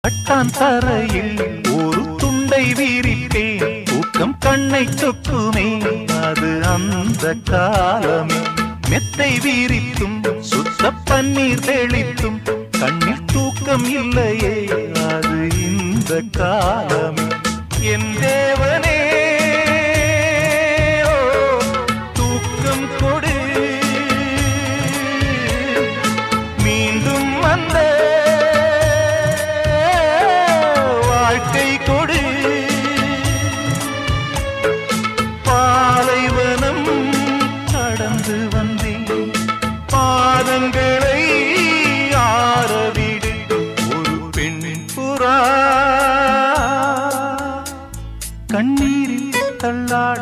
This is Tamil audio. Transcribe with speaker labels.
Speaker 1: பட்டான் தரையில் ஒரு துண்டை வீரிப்பேன் தூக்கம் கண்ணை சொக்குமே அது அந்த காலமே மெத்தை வீரித்தும் சுத்த பன்னீர் தெளித்தும் கண்ணில் தூக்கம் இல்லையே அது இந்த காலமே என் தேவனே தூக்கம் கொடு மீண்டும் வந்த வாழ்க்கை கொடு பாலைவனம் கடந்து வந்தேன் பாதங்களை ஆரவிடு ஒரு பெண் புறா கண்ணீரில் தள்ளாட